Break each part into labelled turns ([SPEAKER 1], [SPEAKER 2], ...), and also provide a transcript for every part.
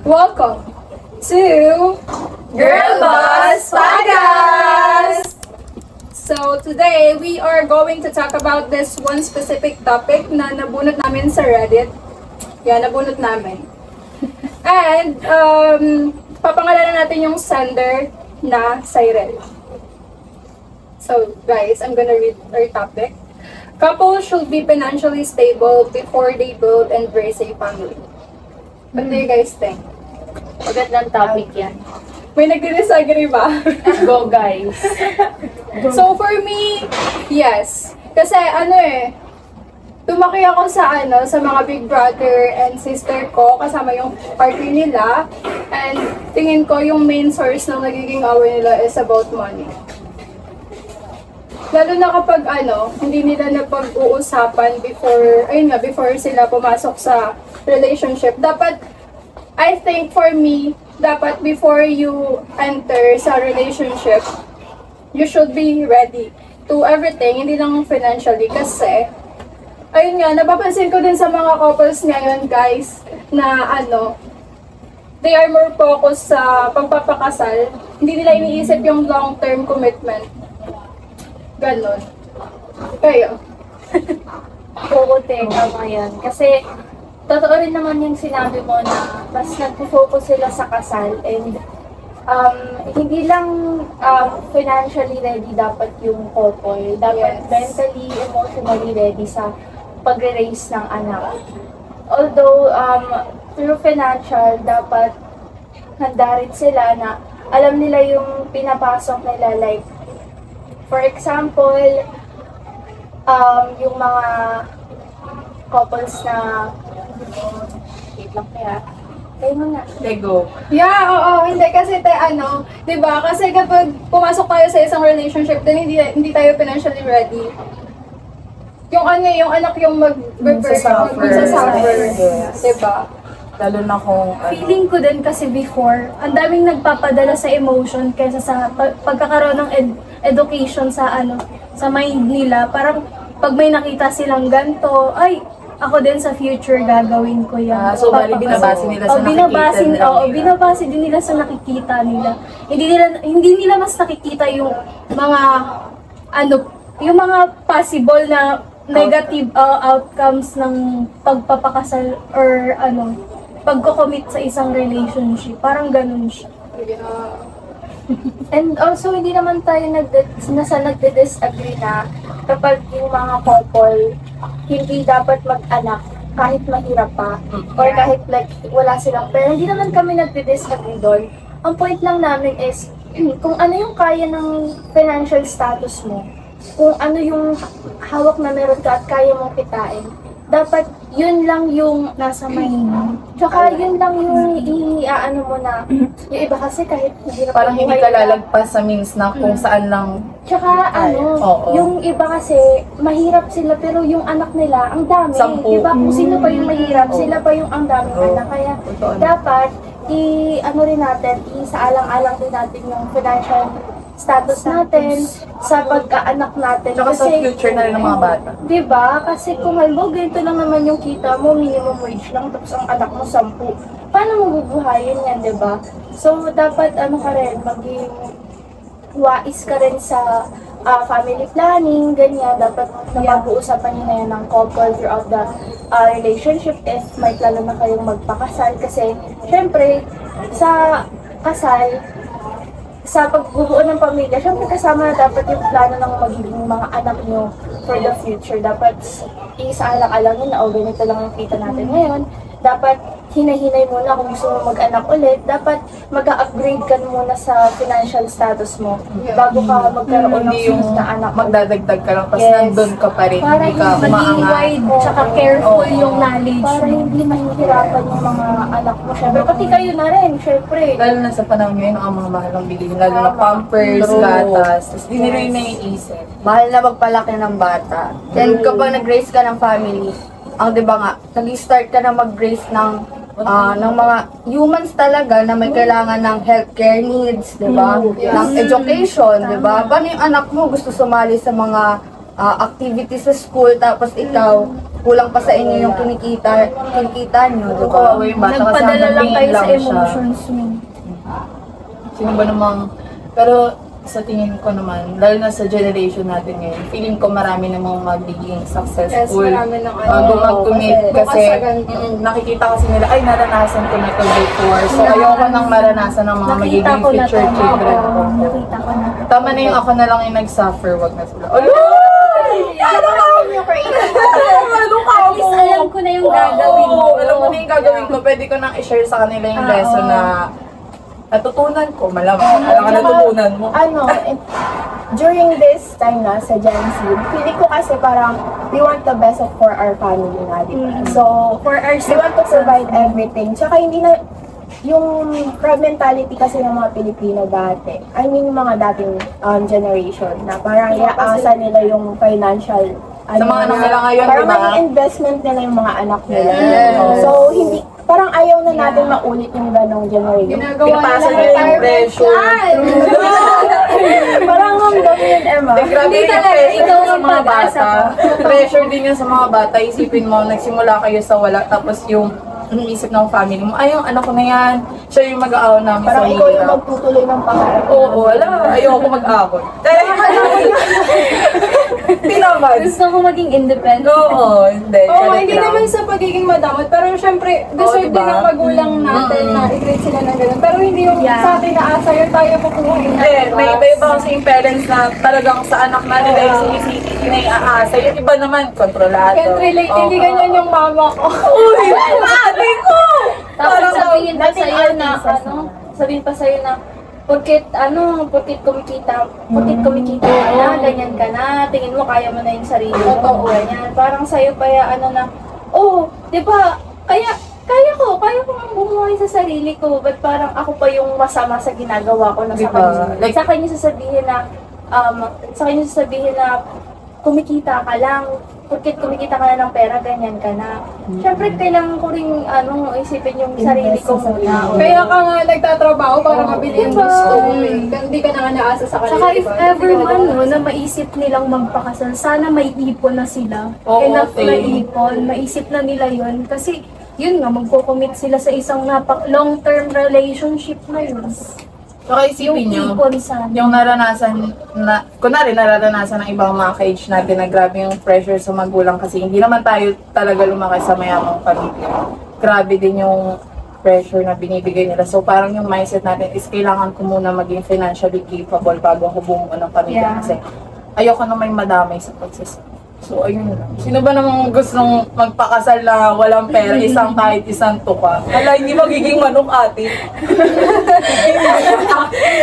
[SPEAKER 1] Welcome to Girl Boss Podcast! So today, we are going to talk about this one specific topic na nabunot namin sa Reddit. Yan, nabunot namin. And, papangalanan natin yung sender na Cyril. So guys, I'm gonna read our topic. Couples should be financially stable before they build and raise a family. What do you guys think?
[SPEAKER 2] Magandang topic yan.
[SPEAKER 1] May nag-disagree ba?
[SPEAKER 2] Go guys.
[SPEAKER 1] So for me, yes. Kasi tumaki ako sa mga big brother and sister ko, kasama yung partner nila. And tingin ko yung main source ng nagiging away nila is about money. Lalo na kapag hindi nila napag-uusapan before sila pumasok sa relationship. Dapat, I think for me, dapat before you enter sa relationship, you should be ready to everything, hindi lang financially. Kasi, ayun nga, napapansin ko din sa mga couples ngayon, guys, na they are more focused sa pagpapakasal. Hindi nila iniisip yung long-term commitment. Ganon. Kayo?
[SPEAKER 2] Oo, tama yan. Kasi, totoo rin naman yung sinabi mo na mas nagpo-focus sila sa kasal and hindi lang financially ready dapat yung couple. Dapat mentally, emotionally ready sa pag-raise ng anak. Although, through financial, dapat handa rin sila na alam nila yung pinapasok nila. Like, for example, yung mga couples na wait lang kaya. Kayo muna.
[SPEAKER 3] Lego.
[SPEAKER 1] Yeah, oo. Hindi kasi diba? Kasi kapag pumasok tayo sa isang relationship, then hindi tayo financially ready. Yung anak yung magsasuffer.
[SPEAKER 3] Yes.
[SPEAKER 1] Diba?
[SPEAKER 3] Lalo na kung
[SPEAKER 4] Feeling ko din kasi before, ang daming nagpapadala sa emotion kaysa sa pagkakaroon ng education sa sa mind nila. Parang pag may nakita silang ganito, ay, ako din sa future gagawin ko yan.
[SPEAKER 3] so bali binabase nila sa
[SPEAKER 4] binabase,
[SPEAKER 3] nakikita nila.
[SPEAKER 4] binabase din nila sa nakikita nila. Hindi nila mas nakikita yung mga yung mga possible na negative outcomes ng pagpapakasal or pagko-commit sa isang relationship. Parang ganun siya.
[SPEAKER 2] And also, hindi naman tayo nagde-disagree na kapag yung mga couple hindi dapat mag-anak kahit mahirap pa or kahit wala silang pera. Hindi naman kami nagde-disagree doon. Ang point lang namin is kung ano yung kaya ng financial status mo, kung ano yung hawak na meron ka at kaya mong kitain, dapat yun lang yung
[SPEAKER 4] Nasa mind mo.
[SPEAKER 2] tsaka yun lang yung mo na yung iba kasi kahit hirap
[SPEAKER 3] Parang hindi
[SPEAKER 2] buhay
[SPEAKER 3] ka
[SPEAKER 2] nila.
[SPEAKER 3] lalagpas sa means na kung saan lang.
[SPEAKER 2] Tsaka
[SPEAKER 3] oo.
[SPEAKER 2] yung iba kasi mahirap sila pero yung anak nila ang dami.
[SPEAKER 3] 10.
[SPEAKER 2] Diba? Kung sino pa yung mahirap, sila pa yung ang daming anak. Kaya
[SPEAKER 3] Totoo.
[SPEAKER 2] dapat rin natin, isaalang-alang din natin yung financial status natin sa pagkaanak natin.
[SPEAKER 3] Tsaka sa future na rin ng mga bata.
[SPEAKER 2] Diba? Kasi kung halimbawa ganito lang naman yung kita mo, minimum wage lang, tapos ang anak mo 10. Paano mo bubuhayin yan, diba? So, dapat ka rin, maging wais ka rin sa family planning, ganyan. Dapat napag-uusapan niyo na yan ng couple throughout the relationship if may plano na kayong magpakasal. Kasi, syempre, sa kasal, sa pagbubuo ng pamilya, syempre kasama na dapat yung plano ng magiging mga anak nyo for the future. Dapat isaalang-alangin na, ganito lang yung kita natin ngayon. Dapat hinahinay muna kung gusto mo mag-anak ulit. Dapat mag-upgrade ka muna sa financial status mo bago ka magkaroon ng
[SPEAKER 3] Hindi yung
[SPEAKER 2] susunod na anak mo.
[SPEAKER 3] magdadagdag ka lang, tapos
[SPEAKER 2] Yes.
[SPEAKER 3] nandun ka pa rin,
[SPEAKER 2] Para
[SPEAKER 3] hindi ka
[SPEAKER 2] hindi
[SPEAKER 4] Maging
[SPEAKER 3] umaangat.
[SPEAKER 4] wide, tsaka careful yung knowledge
[SPEAKER 2] Para
[SPEAKER 4] mo.
[SPEAKER 2] hindi mahihirapan yung mga anak mo. Syempre, pati kayo na rin, syempre.
[SPEAKER 3] Lalo na sa panahon ngayon, ang mga mahal ang bilihin. Lalo na pampers,
[SPEAKER 5] True.
[SPEAKER 3] gatas. Tapos di nila yung naiisip.
[SPEAKER 5] Mahal na magpalaki ng bata. Then kapag nag-raise ka ng family, di ba nga, nag-start ka na mag-raise ng mga humans talaga na may kailangan ng healthcare needs, di ba? Ng education, di ba? Paano yung anak mo gusto sumali sa mga activities sa school, tapos ikaw, kulang pa sa inyo yung kinikita nyo, di ba?
[SPEAKER 3] Oo, yung bata kasi
[SPEAKER 4] Nagpadala lang
[SPEAKER 3] hanggang
[SPEAKER 4] kayo sa
[SPEAKER 3] tingin lang siya.
[SPEAKER 4] emotions mo.
[SPEAKER 3] Sino ba namang, pero sa tingin ko naman, lalo na sa generation natin ngayon, feeling ko marami namang magiging successful
[SPEAKER 1] Yes, marami ng
[SPEAKER 3] bago mag-commit
[SPEAKER 1] bukas
[SPEAKER 3] kasi
[SPEAKER 1] sa ganito.
[SPEAKER 3] nakikita kasi nila, ay naranasan ko na to before. So ayoko nang maranasan ng mga
[SPEAKER 4] Nakita
[SPEAKER 3] magiging
[SPEAKER 4] ko na to.
[SPEAKER 3] future children ko.
[SPEAKER 4] Nakita ko na.
[SPEAKER 3] Tama na yung ako na lang yung nag-suffer, wag na sila. Ay!
[SPEAKER 4] At least alam ko na yung gagawin mo.
[SPEAKER 3] Oo, alam mo na yung gagawin ko. Pwede ko nang i-share sa kanila yung lesson na natutunan ko. Malamang. Alam ka natutunan mo.
[SPEAKER 2] During this time na sa Gen Z, feeling ko kasi parang we want the best for our family nga, di ba? So,
[SPEAKER 4] For our
[SPEAKER 2] we want to provide everything. Tsaka hindi na, yung crab mentality kasi ng mga Pilipino dati, I mean yung mga dating generation, na parang iaasa nila yung financial,
[SPEAKER 3] Sa mga anak nila ngayon,
[SPEAKER 2] parang
[SPEAKER 3] di ba?
[SPEAKER 2] may investment nila yung mga anak nila.
[SPEAKER 3] Yes.
[SPEAKER 2] So, hindi, parang ayaw na natin maulit yung ganong generation.
[SPEAKER 1] Ginagawa
[SPEAKER 3] Pinapasa
[SPEAKER 1] nila
[SPEAKER 3] nila yung pressure.
[SPEAKER 2] Parang hamdam yun, Emma.
[SPEAKER 3] Grabe
[SPEAKER 4] Hindi
[SPEAKER 3] yung
[SPEAKER 4] talaga,
[SPEAKER 3] pressure
[SPEAKER 4] ikaw
[SPEAKER 3] sa
[SPEAKER 4] ang
[SPEAKER 3] mga
[SPEAKER 4] pag-asa
[SPEAKER 3] bata. Pressure din yun sa mga bata. Isipin mo, nagsimula kayo sa wala, tapos yung iniisip ng family mo, ay, yung anak ko na yan, siya yung mag-aaw namin sa
[SPEAKER 2] Parang ikaw yung
[SPEAKER 3] hirap.
[SPEAKER 2] magtutuloy ng pangarap.
[SPEAKER 3] Oo, wala. Ayoko mag-aaway. Hindi naman.
[SPEAKER 4] Gusto ko maging independent.
[SPEAKER 3] Oo, hindi.
[SPEAKER 1] Oo,
[SPEAKER 3] Charot
[SPEAKER 1] hindi
[SPEAKER 3] lang.
[SPEAKER 1] naman sa pagiging madamot, pero syempre, deserve
[SPEAKER 3] diba?
[SPEAKER 1] din ng magulang natin na i-grade sila ng ganun. Pero hindi yung sa atin na asa yun tayo kukuha.
[SPEAKER 3] Hindi, may iba kasi yung parents na talagang sa anak na nila yung sinisisi na iaasa. Yung iba naman, kontrolado.
[SPEAKER 1] Can't relate, hindi ganyan yung mama ko.
[SPEAKER 3] Uy, ate ko!
[SPEAKER 4] Tapos sabihin pa
[SPEAKER 2] dating
[SPEAKER 4] sa'yo na,
[SPEAKER 2] artistas
[SPEAKER 4] sabihin pa sa'yo na, porkit kumikita ka na, ganyan ka na, tingin mo kaya mo na yung sarili mo,
[SPEAKER 1] Totoo.
[SPEAKER 4] ganyan. Parang sa'yo pa na, di ba, kaya ko nga bumuhay sa sarili ko, but parang ako pa yung masama sa ginagawa ko na sa
[SPEAKER 3] Diba?
[SPEAKER 4] kanya.
[SPEAKER 3] Like-
[SPEAKER 4] Sa kanya sasabihin na, kumikita ka lang, porkit kumikita ka na ng pera, ganyan ka na. Siyempre, kailangan ko rin, isipin yung sarili ko muna.
[SPEAKER 1] Kaya ka nga nagtatrabaho para mabili yung
[SPEAKER 4] Diba?
[SPEAKER 1] gusto mo eh. Hindi ka na nga naasa sa kanila.
[SPEAKER 4] Saka if
[SPEAKER 1] diba?
[SPEAKER 4] ever
[SPEAKER 1] Hindi ka
[SPEAKER 4] man,
[SPEAKER 1] na-
[SPEAKER 4] na maisip nilang magpakasal, sana may ipon na sila.
[SPEAKER 3] Oo,
[SPEAKER 4] Enough na
[SPEAKER 3] same.
[SPEAKER 4] ipon, maisip na nila yun. Kasi, yun nga, magko-commit sila sa isang long-term relationship na yun.
[SPEAKER 3] Saka
[SPEAKER 4] Yung
[SPEAKER 3] isipin nyo,
[SPEAKER 4] ipon sana.
[SPEAKER 3] yung naranasan na, kunwari naranasan ng ibang mga ka-age natin na grabe yung pressure sa magulang kasi hindi naman tayo talaga lumaki sa mayamang pamilya. Grabe din yung pressure na binibigay nila. So parang yung mindset natin is kailangan ko muna maging financially capable bago ako bumuo ng pamilya
[SPEAKER 4] Yeah.
[SPEAKER 3] kasi ayoko na may madamay sa pagsasama. So ayun lang. Sino ba namang gustong magpakasal na walang pera, isang kahit isang tuka? Hala, hindi magiging manok ate.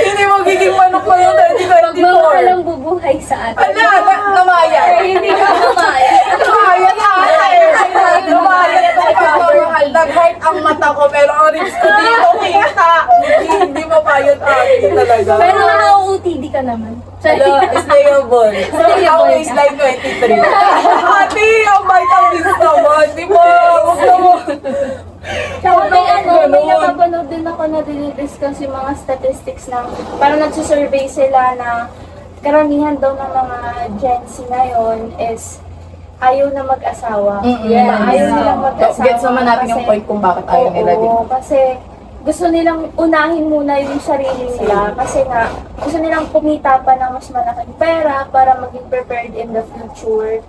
[SPEAKER 3] Hindi magiging manok ko yung
[SPEAKER 4] Pag
[SPEAKER 3] 2024.
[SPEAKER 4] mamahalang bubuhay sa atin.
[SPEAKER 3] Ala, namayan.
[SPEAKER 4] Hindi ka mamaya.
[SPEAKER 3] Namayan ate. Namayan ito pagmamahal. Nag-heart ang mata ko pero ang ribs ko dito kita. Hindi mapayot ate talaga.
[SPEAKER 4] Pero nakaka-OTD ka naman.
[SPEAKER 3] Hello, stayable. Ako is like 23. Ate, ang vitamins naman. Di ba? Huwag naman.
[SPEAKER 4] Tsaka may may
[SPEAKER 3] Ganun.
[SPEAKER 4] napapanood din ako na dinidiscuss yung mga statistics na parang nagsusurvey sila na karamihan daw ng mga Gen Z ngayon is ayaw na mag-asawa.
[SPEAKER 3] Yes.
[SPEAKER 4] Ayaw nilang mag-asawa.
[SPEAKER 3] Gets naman natin yung
[SPEAKER 4] kasi-
[SPEAKER 3] point kung bakit ayaw nila din.
[SPEAKER 4] Oo, kasi gusto nilang unahin muna yung sarili nila kasi nga gusto nilang kumita pa ng mas malaking pera para maging prepared in the future.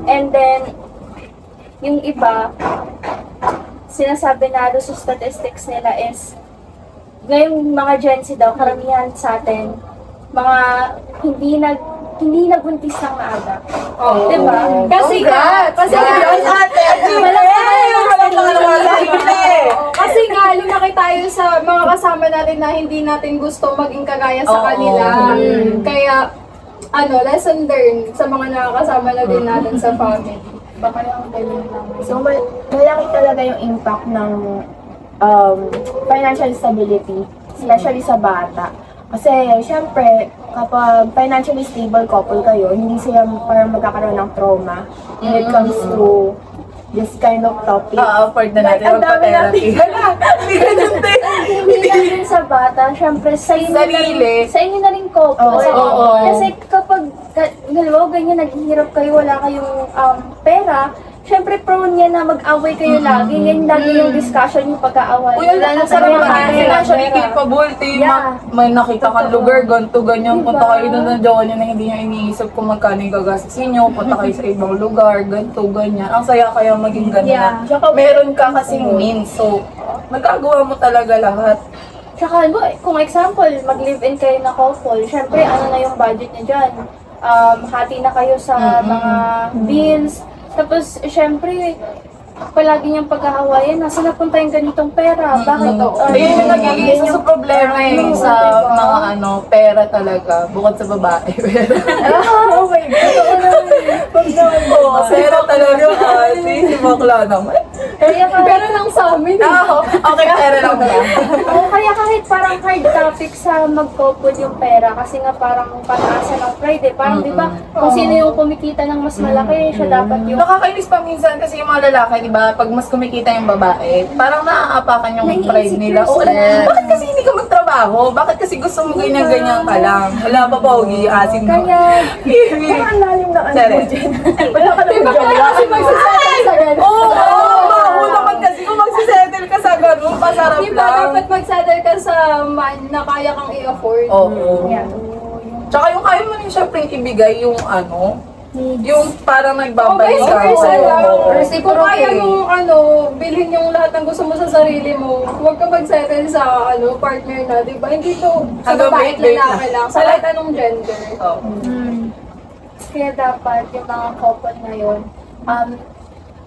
[SPEAKER 4] And then, yung iba, sinasabi na doon sa statistics nila is ngayong mga Gen Z daw, karamihan sa atin, mga hindi nagbuntis ng maaga.
[SPEAKER 1] Oo.
[SPEAKER 4] Diba?
[SPEAKER 1] Kasi
[SPEAKER 3] Ate,
[SPEAKER 1] Kasi nga, lumaki tayo sa mga kasama natin na hindi natin gusto maging kagaya sa
[SPEAKER 3] Oo.
[SPEAKER 1] kanila. Kaya, lesson learned sa mga nakakasama na din natin sa family. Baka yung ganun lang.
[SPEAKER 2] So, malaki talaga yung impact ng financial stability, especially sa bata. Kasi, syempre, kapag financially stable couple kayo, hindi sila parang magkakaroon ng trauma when it comes to this kind of topic.
[SPEAKER 3] afford na natin
[SPEAKER 2] Ang dami
[SPEAKER 3] magpa-therapy. Hindi ganun din.
[SPEAKER 4] Hindi lang din sa bata, syempre sa inyo na
[SPEAKER 3] Sarili.
[SPEAKER 4] rin, sa inyo na rin couple.
[SPEAKER 3] Oo.
[SPEAKER 4] Kasi kapag, halimbawa ganyan, naghihirap kayo, wala kayong pera,
[SPEAKER 2] syempre prone yan na mag-away kayo lagi. Yan lagi yung discussion yung pag-aaway.
[SPEAKER 3] Uy, ang sarap maging financially capable, team. May nakita kang lugar, ganito, ganyan. Punta kayo doon ng jowa niyo na hindi niya iniisip kung magkano yung gagastusin niyo. Punta kayo sa ibang lugar, ganito, ganyan. Ang saya kaya maging ganyan. Meron ka kasing means, so magagawa mo talaga lahat.
[SPEAKER 2] Tsaka, kung example, mag-live-in kayo na couple, syempre, ano na yung budget niya dyan? Hati na kayo sa mga bills. Tapos, syempre, palagi niyang pag-aawayan, nasa napunta yung ganitong pera? Bakit?
[SPEAKER 3] Ayun yung nagiging isa sa problema sa mga pera talaga, bukod sa babae.
[SPEAKER 2] Oh my God!
[SPEAKER 3] Oo, pera talaga kasi si bakla naman.
[SPEAKER 1] Pero lang sa amin.
[SPEAKER 3] Okay, pera lang ba?
[SPEAKER 2] Kaya kahit parang hard topic sa mag-couple yung pera, kasi nga parang pataasa ng pride eh. Parang di ba, kung sino yung kumikita ng mas malaki, siya dapat yung...
[SPEAKER 3] Nakakainis pa minsan kasi yung mga lalaki, di ba, pag mas kumikita yung babae, parang naaapakan yung pride nila. O, bakit kasi hindi ka magtrabaho? Bakit kasi gusto mo ganyan-ganyan ka lang? Wala pa pa, asin mo.
[SPEAKER 2] Kaya, parang ang lalim na ano mo dyan.
[SPEAKER 3] Wala ka naman dyan.
[SPEAKER 1] Kasi magsasettle sa ganun.
[SPEAKER 3] Oo, naman kasi kung magsisettle ka sa ganun, pasarap
[SPEAKER 1] Di ba
[SPEAKER 3] lang.
[SPEAKER 1] dapat magsettle ka sa man na kaya kang i-afford?
[SPEAKER 3] Oo. Tsaka yung kaya mo rin syempre ibigay yung yung parang nagbabalik
[SPEAKER 1] vice
[SPEAKER 3] ka.
[SPEAKER 1] versa lang.
[SPEAKER 3] Oo.
[SPEAKER 1] Kung kaya mong bilhin yung lahat ng gusto mo sa sarili mo, huwag ka mag-settle sa partner na, di ba? Hindi to sa
[SPEAKER 3] Hanggang
[SPEAKER 1] babae at
[SPEAKER 3] wait
[SPEAKER 1] lalaki lang. Sa lahat anong gender.
[SPEAKER 3] Oo.
[SPEAKER 2] Kaya dapat yung mga couple ngayon,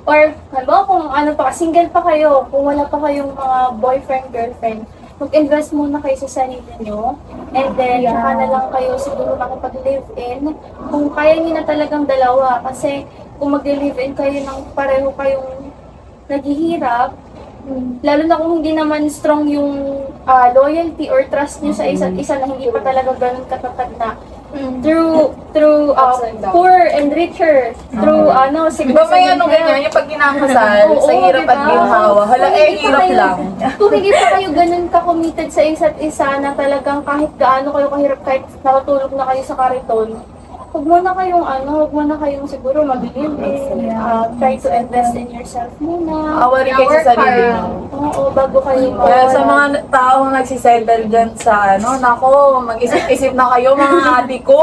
[SPEAKER 2] or kung single pa kayo, kung wala pa kayong mga boyfriend, girlfriend, mag-invest muna kayo sa sarili nyo. And then, saka na lang kayo siguro makipag-live-in. Kung kaya nyo na talagang dalawa. Kasi kung mag-live-in kayo ng pareho kayong naghihirap, lalo na kung hindi naman strong yung loyalty or trust nyo sa isa't isa na hindi pa talaga ganun katatag na through poor and richer, through
[SPEAKER 3] Di ba may ganyan, yung pag kinakasal, sa hirap at ginhawa, hirap lang.
[SPEAKER 2] Kung hindi pa kayo ganun ka-committed sa isa't isa na talagang kahit gaano kayo kahirap, kahit nakatulog na kayo sa kariton, huwag mo na kayong siguro mag-live-in, try to invest in yourself muna.
[SPEAKER 3] Awarin kayo sa sarili nyo.
[SPEAKER 2] Oo, bago kayo
[SPEAKER 3] Kaya sa mga taong nagsisettle dyan sa nako, mag-isip-isip na kayo mga ate ko.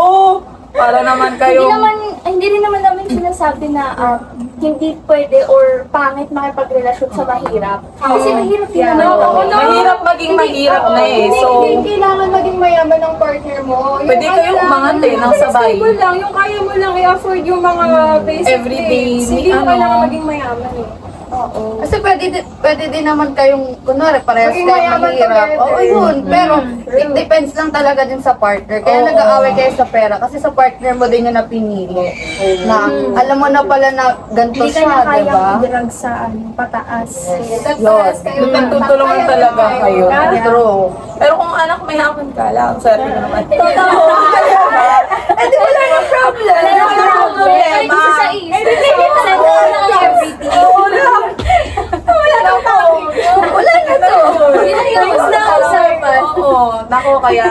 [SPEAKER 3] Para naman kayo...
[SPEAKER 2] Hindi rin naman namin sinasabi na hindi pwede or pangit makipagrelasyon sa mahirap. Kasi mahirap din naman.
[SPEAKER 3] Mahirap maging mahirap na eh. So,
[SPEAKER 1] Hindi kailangan maging mayaman ng partner mo.
[SPEAKER 3] pwede kayong umangat ng sabay.
[SPEAKER 1] Stable lang, yung kaya mo lang i-afford yung mga basic
[SPEAKER 3] Everyday,
[SPEAKER 1] needs. Hindi mo kailangan maging mayaman eh.
[SPEAKER 2] Oo.
[SPEAKER 5] Kasi pwede din naman kayong, kunwari, parehas
[SPEAKER 1] Maging
[SPEAKER 5] kayo
[SPEAKER 1] mayaman
[SPEAKER 5] mahirap.
[SPEAKER 1] together.
[SPEAKER 5] Oo, yun. Pero, it depends lang talaga din sa partner. Kaya nag-aaway kayo sa pera. Kasi sa partner mo din yung napinili. Na, alam mo na pala na ganito
[SPEAKER 2] Hindi ka
[SPEAKER 5] siya,
[SPEAKER 2] na kaya
[SPEAKER 5] diba?
[SPEAKER 2] mag-drag sa pataas.
[SPEAKER 1] Tataas kayo.
[SPEAKER 3] Tutulungan talaga kayo.
[SPEAKER 5] True.
[SPEAKER 3] Pero kung anak mayaman ka lang, sorry na naman.
[SPEAKER 5] Eh, di wala nang problem.
[SPEAKER 3] Wala nang problema.
[SPEAKER 5] Wala na to.
[SPEAKER 2] Tapos na usapan.
[SPEAKER 3] Oo, nako kaya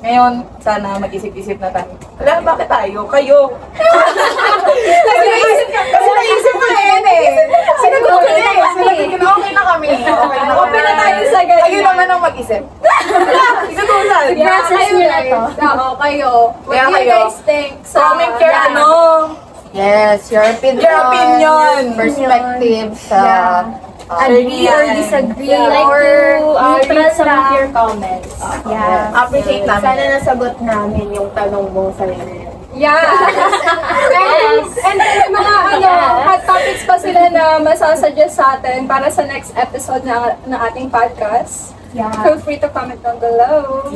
[SPEAKER 3] ngayon sana mag-isip-isip na tayo. Wala, bakit tayo? Kayo. Kasi naisip ko na yan eh. Sinagot ko na eh. Okay na kami. Okay na kami.
[SPEAKER 1] Okay na tayo sa ganyan.
[SPEAKER 3] Kayo naman ang mag-isip. Isutusan.
[SPEAKER 2] I-process nyo na to.
[SPEAKER 1] Oo, kayo. What
[SPEAKER 3] Kaya
[SPEAKER 1] do you
[SPEAKER 3] kayo.
[SPEAKER 1] guys think?
[SPEAKER 3] Comment your
[SPEAKER 5] Yes, your opinion.
[SPEAKER 3] Your opinion.
[SPEAKER 5] Perspective sa...
[SPEAKER 2] Agree or disagree, or read some of your comments. Yeah.
[SPEAKER 3] Appreciate namin.
[SPEAKER 2] Sana nasagot namin yung tanong mo sa
[SPEAKER 1] Yeah. And then mga hot topics pa sila na masasuggest sa atin para sa next episode ng ating podcast.
[SPEAKER 2] Yeah.
[SPEAKER 1] Feel free to comment down below.